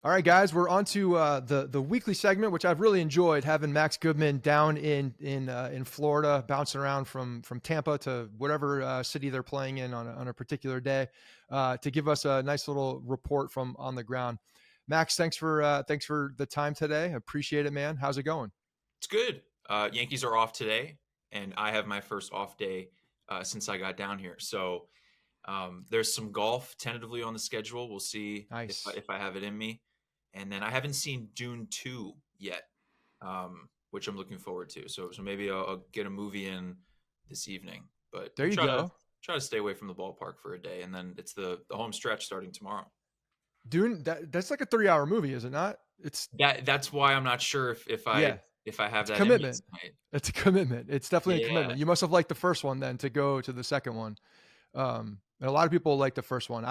All right, guys, we're on to the weekly segment, which I've really enjoyed having Max Goodman down in Florida, bouncing around from Tampa to whatever city they're playing in on a particular day, to give us a nice little report from on the ground. Max, thanks for the time today. Appreciate it, man. How's it going? It's good. Yankees are off today, and I have my first off day since I got down here. So there's some golf tentatively on the schedule. We'll see Nice. if I have it in me. And then I haven't seen Dune 2 yet, which I'm looking forward to. So maybe I'll get a movie in this evening. But There you go. try to stay away from the ballpark for a day, and then it's the home stretch starting tomorrow. Dune, that's like a 3 hour movie, is it not? It's That's why I'm not sure Yeah, if I have it's a that in me commitment. tonight. It's a commitment. It's definitely a Yeah. commitment. You must have liked the first one then to go to the second one. And a lot of people like the first one.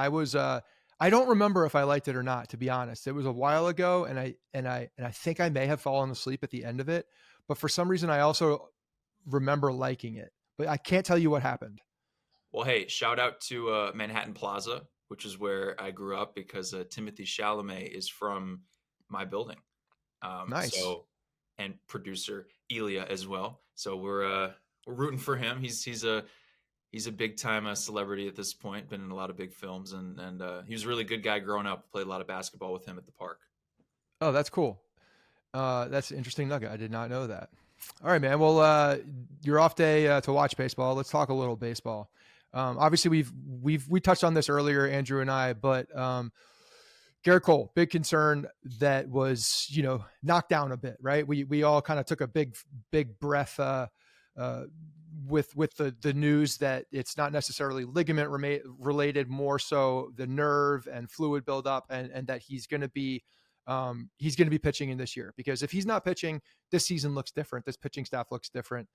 I don't remember if I liked it or not, to be honest. It was a while ago, and I think I may have fallen asleep at the end of it. But for some reason, I also remember liking it. But I can't tell you what happened. Well, hey, shout out to Manhattan Plaza, which is where I grew up because Timothy Chalamet is from my building. Nice. And producer Elia as well. So we're rooting for him. He's a big time celebrity at this point. Been in a lot of big films, and he was a really good guy growing up. Played a lot of basketball with him at the park. Oh, that's cool. That's an interesting nugget. I did not know that. All right, man. Well, your off day to watch baseball. Let's talk a little baseball. Obviously, we touched on this earlier, Andrew and I, but Garrett Cole, big concern that was knocked down a bit, right? We all kind of took a big breath with the news that it's not necessarily ligament related, more so the nerve and fluid buildup, and that he's going to be pitching in this year, because if he's not pitching, this season looks different. This pitching staff looks different.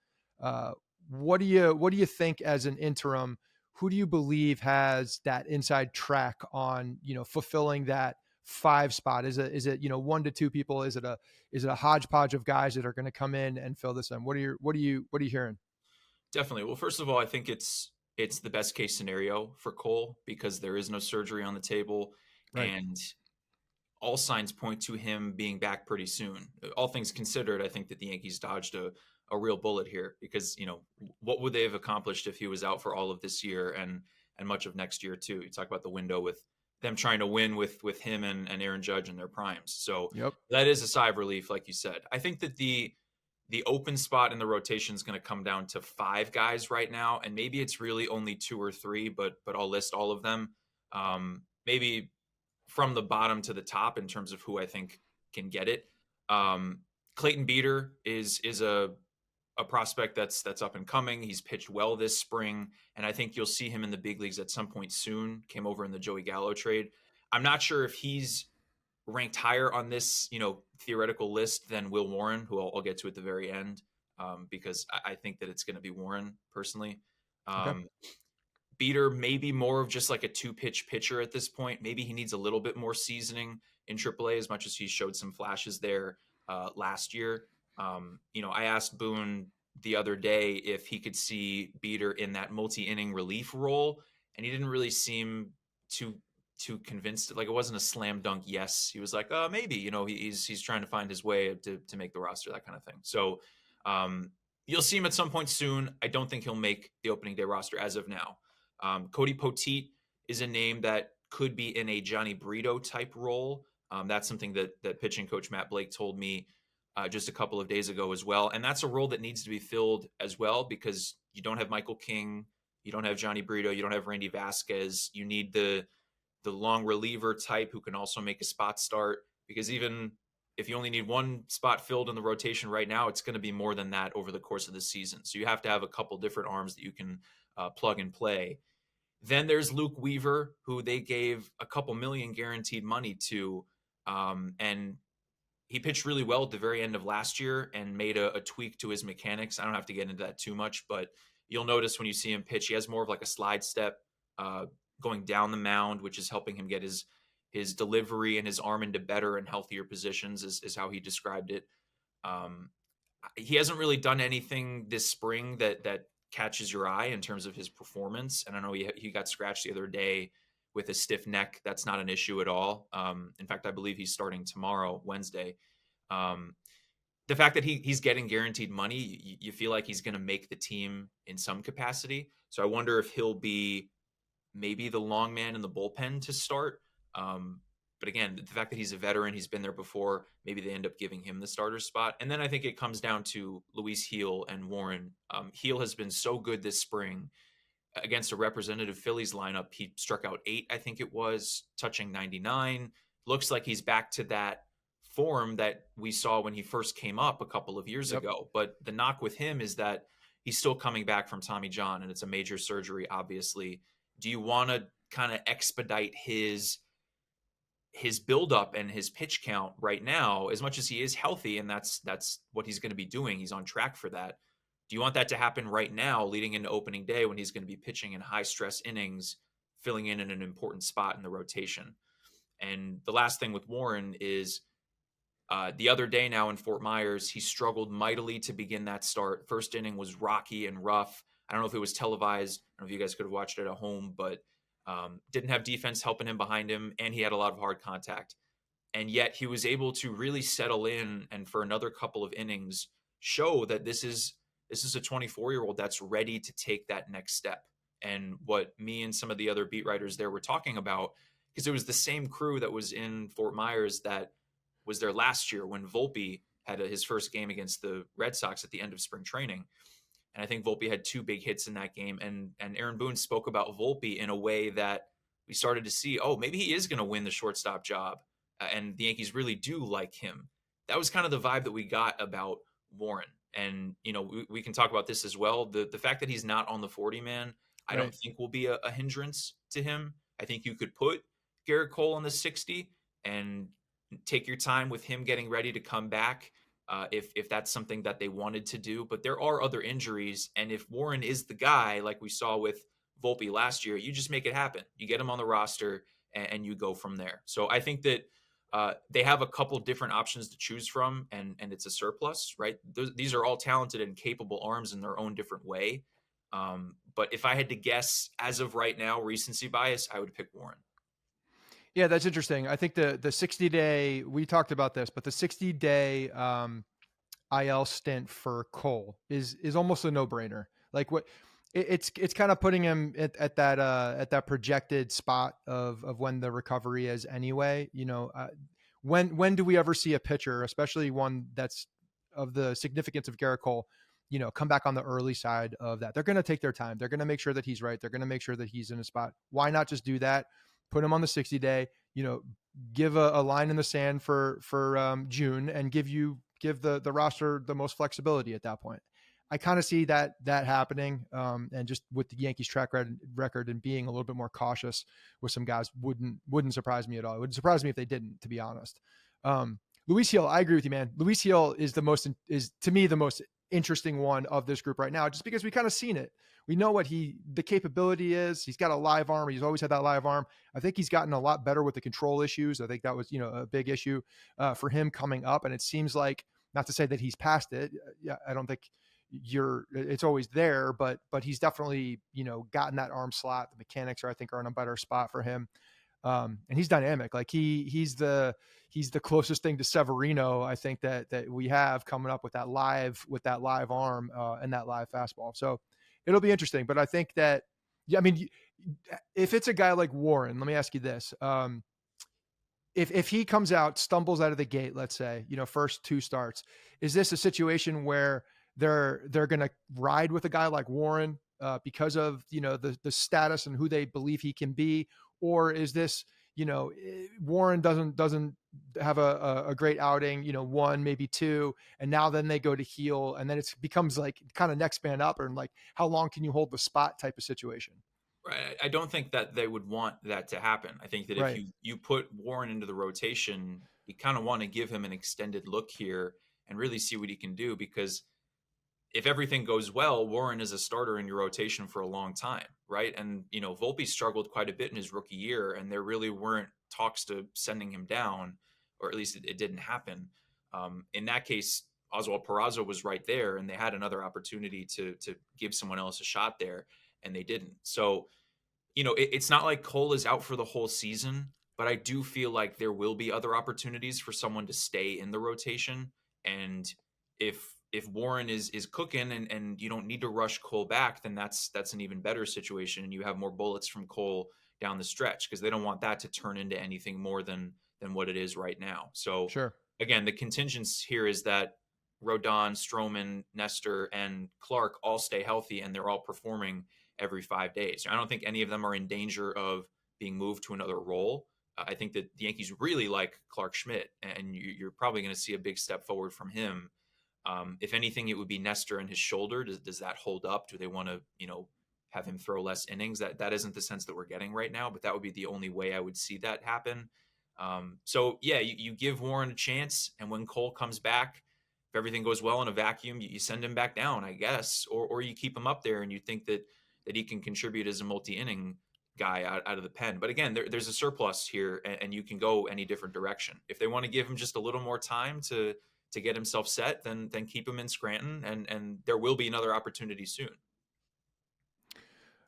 What do you think as an interim? Who do you believe has that inside track on fulfilling that five spot? Is it one to two people? Is it a hodgepodge of guys that are going to come in and fill this in? What are you hearing? Definitely. Well, first of all, I think it's the best case scenario for Cole because there is no surgery on the table, Right. and all signs point to him being back pretty soon. All things considered, I think that the Yankees dodged a real bullet here because, what would they have accomplished if he was out for all of this year and much of next year too? You talk about the window with them trying to win with him and Aaron Judge in their primes. So Yep. that is a sigh of relief, like you said. I think that the open spot in the rotation is going to come down to five guys right now, and maybe it's really only two or three, but I'll list all of them. Maybe from the bottom to the top in terms of who I think can get it. Clayton Beeter is a prospect that's up and coming. He's pitched well this spring, and I think you'll see him in the big leagues at some point soon. Came over in the Joey Gallo trade. I'm not sure if he's ranked higher on this, theoretical list than Will Warren, who I'll get to at the very end, because I think that it's going to be Warren personally. Okay. Beater maybe more of just like a two-pitch pitcher at this point. Maybe he needs a little bit more seasoning in AAA, as much as he showed some flashes there last year. I asked Boone the other day if he could see Beater in that multi-inning relief role, and he didn't really seem too convinced. Like, it wasn't a slam dunk yes. He was like, maybe. He's trying to find his way to make the roster, that kind of thing. So you'll see him at some point soon. I don't think he'll make the opening day roster as of now. Cody Poteet is a name that could be in a Johnny Brito type role. That's something that pitching coach Matt Blake told me just a couple of days ago as well. And that's a role that needs to be filled as well, because you don't have Michael King, you don't have Johnny Brito, you don't have Randy Vasquez. You need the long reliever type who can also make a spot start, because even if you only need one spot filled in the rotation right now, it's going to be more than that over the course of the season. So you have to have a couple different arms that you can plug and play. Then there's Luke Weaver, who they gave a couple million guaranteed money to. And he pitched really well at the very end of last year and made a tweak to his mechanics. I don't have to get into that too much, but you'll notice when you see him pitch, he has more of like a slide step going down the mound, which is helping him get his delivery and his arm into better and healthier positions, is how he described it. He hasn't really done anything this spring that catches your eye in terms of his performance. And I know he got scratched the other day with a stiff neck. That's not an issue at all. In fact, I believe he's starting tomorrow, Wednesday. Um, the fact that he's getting guaranteed money, you feel like he's going to make the team in some capacity. So I wonder if he'll be maybe the long man in the bullpen to start. But again, the fact that he's a veteran, he's been there before, maybe they end up giving him the starter spot. And then I think it comes down to Luis Heel and Warren. Heel has been so good this spring against a representative Phillies lineup. He struck out 8, I think it was, touching 99. Looks like he's back to that form that we saw when he first came up a couple of years ago. But the knock with him is that he's still coming back from Tommy John, and it's a major surgery, obviously. Do you want to kind of expedite his buildup and his pitch count right now, as much as he is healthy, and that's what he's going to be doing? He's on track for that. Do you want that to happen right now, leading into opening day, when he's going to be pitching in high stress innings, filling in an important spot in the rotation? And the last thing with Warren is the other day now in Fort Myers, he struggled mightily to begin that start. First inning was rocky and rough. I don't know if it was televised. I don't know if you guys could have watched it at home, but didn't have defense helping him behind him, and he had a lot of hard contact. And yet he was able to really settle in, and for another couple of innings show that this is a 24-year-old that's ready to take that next step. And what me and some of the other beat writers there were talking about, because it was the same crew that was in Fort Myers that was there last year when Volpe had his first game against the Red Sox at the end of spring training. And I think Volpe had 2 big hits in that game. And Aaron Boone spoke about Volpe in a way that we started to see, oh, maybe he is going to win the shortstop job. And the Yankees really do like him. That was kind of the vibe that we got about Warren. And, we can talk about this as well. The fact that he's not on the 40-man, I don't think will be a hindrance to him. I think you could put Garrett Cole on the 60 and take your time with him getting ready to come back if that's something that they wanted to do. But there are other injuries. And if Warren is the guy, like we saw with Volpe last year, you just make it happen. You get him on the roster and you go from there. So I think that they have a couple different options to choose from, and it's a surplus, right? These are all talented and capable arms in their own different way. But if I had to guess, as of right now, recency bias, I would pick Warren. Yeah, that's interesting. I think the 60-day, we talked about this, but the 60-day IL stint for Cole is almost a no-brainer. Like it's kind of putting him at that projected spot of when the recovery is anyway. When do we ever see a pitcher, especially one that's of the significance of Garrett Cole, come back on the early side of that? They're going to take their time. They're going to make sure that he's right. They're going to make sure that he's in a spot. Why not just do that? Put him on the 60-day, give a line in the sand for June, and give the roster the most flexibility at that point. I kind of see that happening. And just with the Yankees track record and being a little bit more cautious with some guys wouldn't surprise me at all. It wouldn't surprise me if they didn't, to be honest. Luis Heel, I agree with you, man. Luis Heel is to me the most interesting one of this group right now, just because we kind of seen it. We know what the capability is. He's got a live arm. He's always had that live arm. I think he's gotten a lot better with the control issues. I think that was, a big issue for him coming up. And it seems like, not to say that he's past it. Yeah, I don't think it's always there, but he's definitely, gotten that arm slot. The mechanics are in a better spot for him. And he's dynamic. Like he's the closest thing to Severino, I think, that we have coming up with that live arm and that live fastball. So it'll be interesting. But I think that, if it's a guy like Warren, let me ask you this. If he comes out, stumbles out of the gate, let's say, first 2 starts, is this a situation where they're going to ride with a guy like Warren because of, the status and who they believe he can be? Or is this, Warren doesn't have a great outing, 1, maybe 2, and now then they go to Heel, and then it becomes like kind of next man up, and like, how long can you hold the spot type of situation? Right. I don't think that they would want that to happen. I think that if you put Warren into the rotation, you kind of want to give him an extended look here and really see what he can do, because if everything goes well, Warren is a starter in your rotation for a long time, right? And, Volpe struggled quite a bit in his rookie year, and there really weren't talks to sending him down, or at least it didn't happen. In that case, Oswald Peraza was right there, and they had another opportunity to give someone else a shot there, and they didn't. So it's not like Cole is out for the whole season, but I do feel like there will be other opportunities for someone to stay in the rotation. And if Warren is cooking and you don't need to rush Cole back, then that's an even better situation. And you have more bullets from Cole down the stretch because they don't want that to turn into anything more than what it is right now. So Sure. again, the contingents here is that Rodon, Stroman, Nestor, and Clark all stay healthy and they're all performing every 5 days. I don't think any of them are in danger of being moved to another role. I think that the Yankees really like Clark Schmidt, and you're probably going to see a big step forward from him. If anything, it would be Nestor and his shoulder. Does that hold up? Do they want to, have him throw less innings? That isn't the sense that we're getting right now, but that would be the only way I would see that happen. So yeah, you give Warren a chance, and when Cole comes back, if everything goes well in a vacuum, you send him back down, I guess, or you keep him up there, and you think that he can contribute as a multi-inning guy out of the pen. But again, there's a surplus here, and you can go any different direction. If they want to give him just a little more time to get himself set, then keep him in Scranton, and there will be another opportunity soon.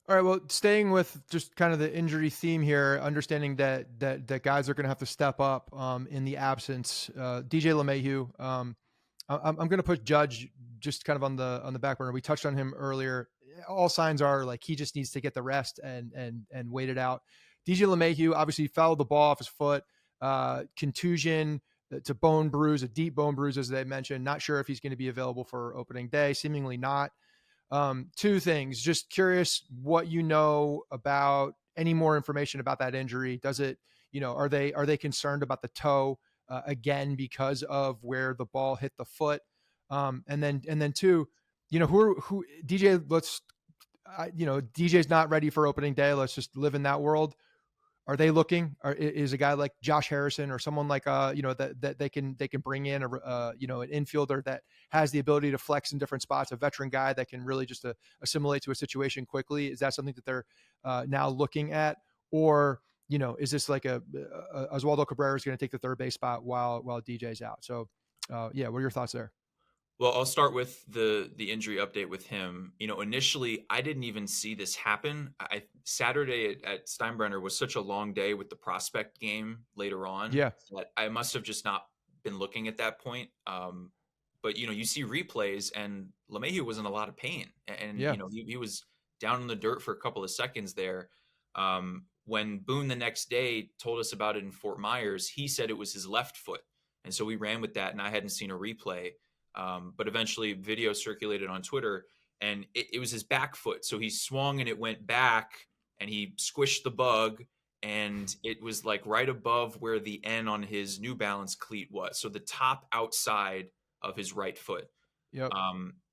All right. Well, staying with just kind of the injury theme here, understanding that guys are going to have to step up in the absence. DJ LeMahieu. I'm going to put Judge just kind of on the back burner. We touched on him earlier. All signs are like he just needs to get the rest and wait it out. DJ LeMahieu obviously fouled the ball off his foot, contusion to bone bruise, a deep bone bruise, as they mentioned. Not sure if he's going to be available for opening day. Seemingly not. Two things. Just curious what you know about any more information about that injury. Does it, are they concerned about the toe again because of where the ball hit the foot? And then two, who DJ? DJ's not ready for opening day. Let's just live in that world. Are they looking? Or is a guy like Josh Harrison or someone like that they can bring in an infielder that has the ability to flex in different spots, a veteran guy that can really just assimilate to a situation quickly? Is that something that they're now looking at, or is this like Oswaldo Cabrera is going to take the third base spot while DJ's out? So what are your thoughts there? Well, I'll start with the injury update with him. Initially, I didn't even see this happen. Saturday at Steinbrenner was such a long day with the prospect game later on Yeah. that I must have just not been looking at that point. But you see replays, and LeMahieu was in a lot of pain, and Yeah. he was down in the dirt for a couple of seconds there. When Boone the next day told us about it in Fort Myers, he said it was his left foot, and so we ran with that, and I hadn't seen a replay. But eventually video circulated on Twitter, and it was his back foot. So he swung and it went back, and he squished the bug, and it was like right above where the N on his New Balance cleat was. So the top outside of his right foot. Yep.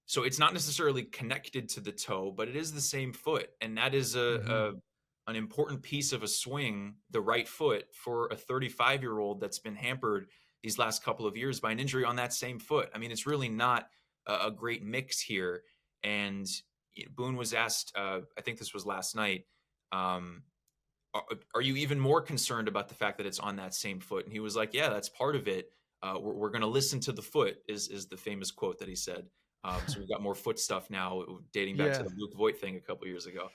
So it's not necessarily connected to the toe, but it is the same foot. And that is an important piece of a swing, the right foot, for a 35-year-old that's been hampered these last couple of years by an injury on that same foot. I mean, it's really not a great mix here. And Boone was asked, I think this was last night, are you even more concerned about the fact that it's on that same foot? And he was like, yeah, that's part of it. We're going to listen to the foot is the famous quote that he said. So we've got more foot stuff now dating back to the Luke Voigt thing a couple years ago.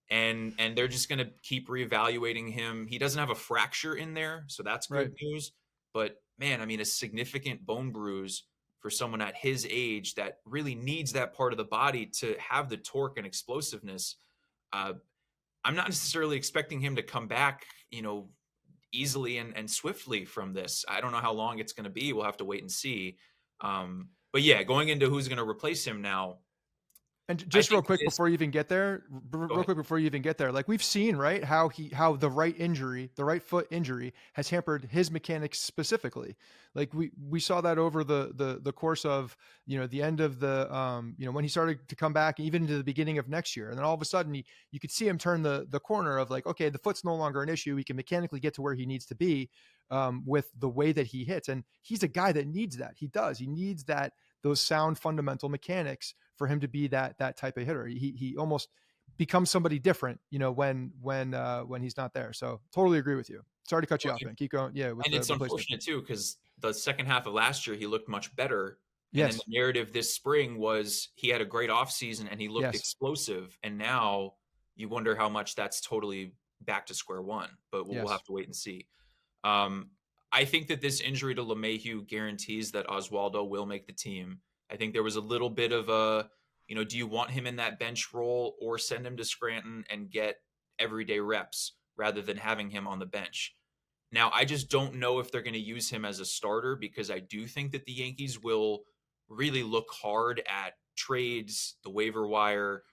And they're just going to keep reevaluating him. He doesn't have a fracture in there, so that's good news. But man, I mean, a significant bone bruise for someone at his age that really needs that part of the body to have the torque and explosiveness. I'm not necessarily expecting him to come back, easily and swiftly from this. I don't know how long it's going to be. We'll have to wait and see. But yeah, going into who's going to replace him now. And just real quick before you even get there, like we've seen, right, how the right foot injury has hampered his mechanics specifically. Like we saw that over the course of, the end of the, when he started to come back, even into the beginning of next year. And then all of a sudden you could see him turn the corner of like, okay, the foot's no longer an issue. He can mechanically get to where he needs to be with the way that he hits. And he's a guy that needs that. He needs those sound fundamental mechanics for him to be that type of hitter. He almost becomes somebody different, when he's not there. So totally agree with you. Sorry to cut you off, man. Keep going. Yeah. And it's unfortunate too, because the second half of last year, he looked much better. Yes. And then the narrative this spring was he had a great offseason and he looked explosive. And now, you wonder how much that's totally back to square one. But we'll Yes. have to wait and see. Um, I think that this injury to LeMahieu guarantees that Oswaldo will make the team. I think there was a little bit of a, do you want him in that bench role or send him to Scranton and get everyday reps rather than having him on the bench? Now, I just don't know if they're going to use him as a starter because I do think that the Yankees will really look hard at trades, the waiver wire,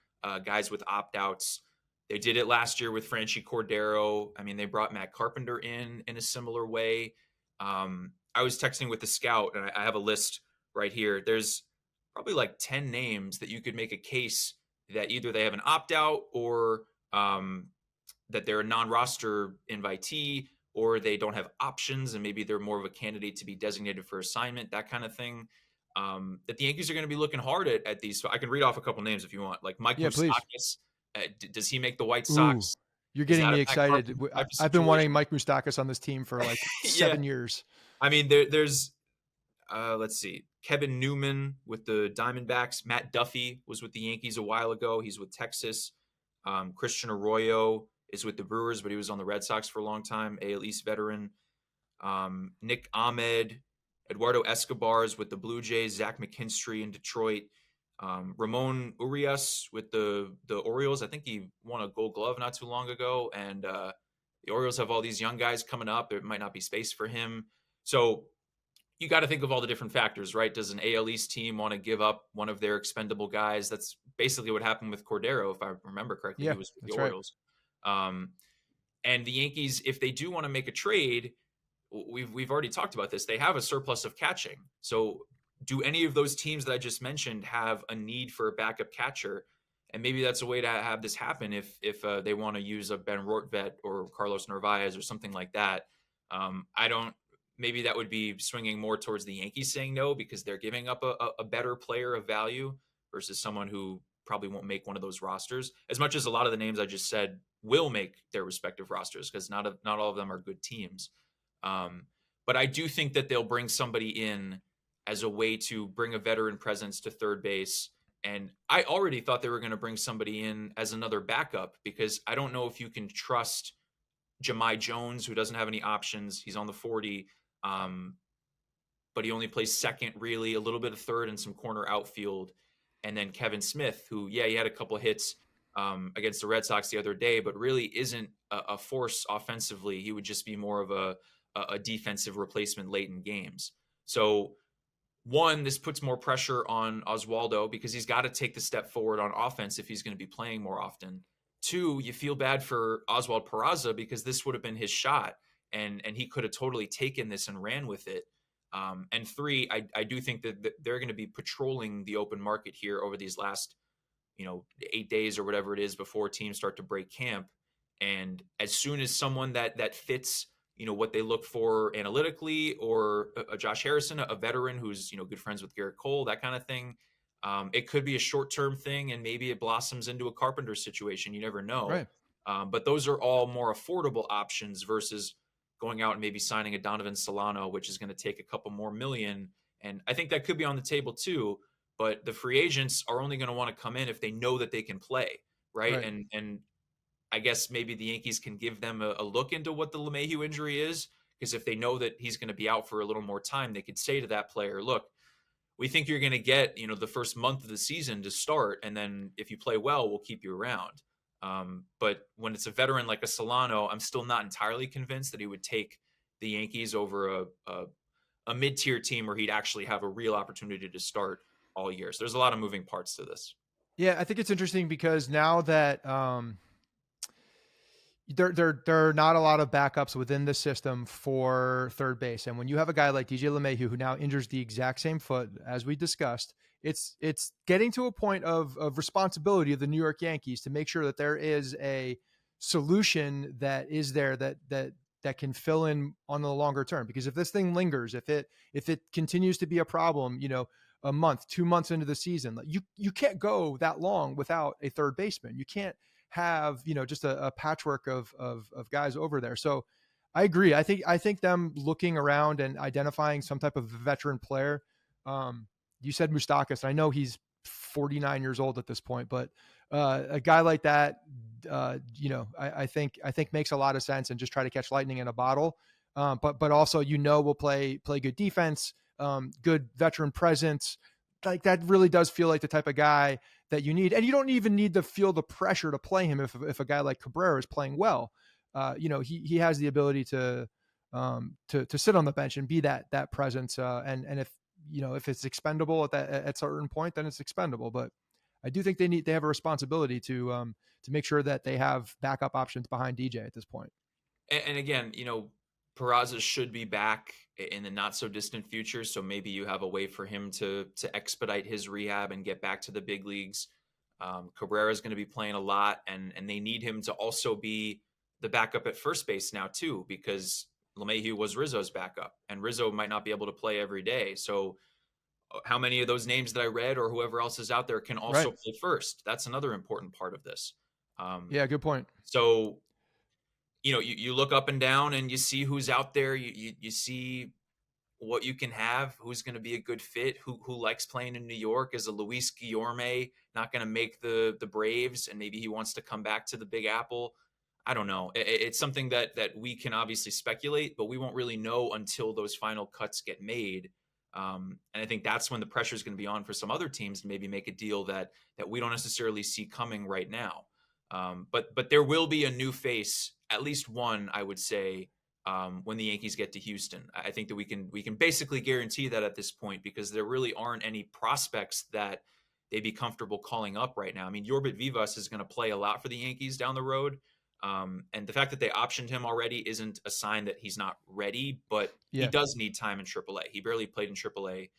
guys with opt outs. They did it last year with Franchi Cordero. I mean, they brought Matt Carpenter in a similar way. I was texting with the scout, and I have a list right here. There's probably like 10 names that you could make a case that either they have an opt out or that they're a non-roster invitee, or they don't have options and maybe they're more of a candidate to be designated for assignment, that kind of thing. That the Yankees are going to be looking hard at these. So I can read off a couple names if you want, like Mike Yeah, please. Moustakas. Does he make the White Ooh, Sox? you're Is getting that a me Matt excited. Carpenter type of I've been wanting situation? Mike Moustakas on this team for like Yeah. 7 years. I mean, there's let's see, Kevin Newman with the Diamondbacks. Matt Duffy was with the Yankees a while ago. He's with Texas. Christian Arroyo is with the Brewers, but he was on the Red Sox for a long time. AL East veteran. Nick Ahmed, Eduardo Escobar is with the Blue Jays. Zach McKinstry in Detroit. Ramon Urias with the Orioles. I think he won a Gold Glove not too long ago, and the Orioles have all these young guys coming up. There might not be space for him, so you got to think of all the different factors, right? Does an AL East team want to give up one of their expendable guys? That's basically what happened with Cordero, if I remember correctly. Yeah, He was with the that's right. Orioles. And the Yankees, if they do want to make a trade, we've already talked about this. They have a surplus of catching. So do any of those teams that I just mentioned have a need for a backup catcher? And maybe that's a way to have this happen if they want to use a Ben Rortvet or Carlos Narvaez or something like that. I don't. Maybe that would be swinging more towards the Yankees saying no because they're giving up a better player of value versus someone who probably won't make one of those rosters. As much as a lot of the names I just said will make their respective rosters because not all of them are good teams. But I do think that they'll bring somebody in as a way to bring a veteran presence to third base. And I already thought they were going to bring somebody in as another backup because I don't know if you can trust Jahmai Jones, who doesn't have any options. He's on the 40, but he only plays second, really, a little bit of third and some corner outfield. And then Kevin Smith, who, he had a couple of hits against the Red Sox the other day, but really isn't a force offensively. He would just be more of a defensive replacement late in games. So one, this puts more pressure on Oswaldo because he's got to take the step forward on offense if he's going to be playing more often. Two, you feel bad for Oswald Peraza because this would have been his shot and he could have totally taken this and ran with it. And three, I do think that they're going to be patrolling the open market here over these last 8 days or whatever it is before teams start to break camp. And as soon as someone that fits, what they look for analytically, or a Josh Harrison, a veteran who's, good friends with Garrett Cole, that kind of thing. It could be a short-term thing and maybe it blossoms into a Carpenter situation. You never know. Right. But those are all more affordable options versus going out and maybe signing a Donovan Solano, which is going to take a couple more million. And I think that could be on the table too. But the free agents are only going to want to come in if they know that they can play, right? Right. And I guess maybe the Yankees can give them a look into what the LeMahieu injury is, because if they know that he's going to be out for a little more time, they could say to that player, look, we think you're going to get, the first month of the season to start. And then if you play well, we'll keep you around. But when it's a veteran like a Solano, I'm still not entirely convinced that he would take the Yankees over a mid-tier team where he'd actually have a real opportunity to start all year. So there's a lot of moving parts to this. Yeah, I think it's interesting because now that there are not a lot of backups within the system for third base. And when you have a guy like DJ LeMahieu, who now injures the exact same foot, as we discussed, it's getting to a point of responsibility of the New York Yankees to make sure that there is a solution that is there that can fill in on the longer term. Because if this thing lingers, if it continues to be a problem, a month, 2 months into the season, you can't go that long without a third baseman. You can't have, just a patchwork of guys over there. So I agree. I think them looking around and identifying some type of veteran player. You said Moustakas. I know he's 49 years old at this point, but a guy like that, I think makes a lot of sense, and just try to catch lightning in a bottle. But also, will play good defense, good veteran presence. Like, that really does feel like the type of guy that you need, and you don't even need to feel the pressure to play him if a guy like Cabrera is playing well. He has the ability to sit on the bench and be that presence. And if it's expendable at certain point, then it's expendable. But I do think they have a responsibility to make sure that they have backup options behind DJ at this point. And again, Peraza should be back in the not so distant future. So maybe you have a way for him to expedite his rehab and get back to the big leagues. Cabrera is going to be playing a lot, and they need him to also be the backup at first base now too, because LeMahieu was Rizzo's backup, and Rizzo might not be able to play every day. So how many of those names that I read or whoever else is out there can also Right. play first? That's another important part of this. Yeah, good point. So you look up and down and you see who's out there. You see what you can have, who's going to be a good fit, who likes playing in New York. Is a Luis Guillorme not going to make the Braves, and maybe he wants to come back to the Big Apple? I don't know. It's something that we can obviously speculate, but we won't really know until those final cuts get made. And I think that's when the pressure is going to be on for some other teams to maybe make a deal that we don't necessarily see coming right now. But there will be a new face, at least one, I would say, when the Yankees get to Houston. I think that we can basically guarantee that at this point, because there really aren't any prospects that they'd be comfortable calling up right now. I mean, Yorbit Vivas is going to play a lot for the Yankees down the road. And the fact that they optioned him already isn't a sign that he's not ready, but he Yeah. does need time in AAA. He barely played in AAA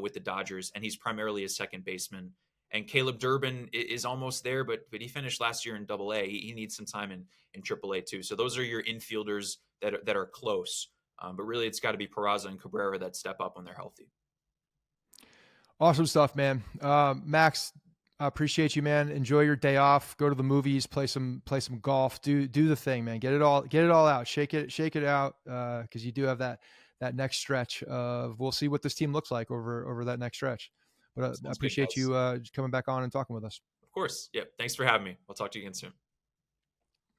with the Dodgers, and he's primarily a second baseman. And Caleb Durbin is almost there, but he finished last year in AA. He needs some time in AAA too. So those are your infielders that are close. But really, it's got to be Peraza and Cabrera that step up when they're healthy. Awesome stuff, man. Max, I appreciate you, man. Enjoy your day off. Go to the movies, play some golf. Do the thing, man. Get it all out. Shake it out. Because you do have that next stretch of, we'll see what this team looks like over that next stretch. But I Sounds good, appreciate guys. you coming back on and talking with us. Of course. Yeah. Thanks for having me. I'll talk to you again soon.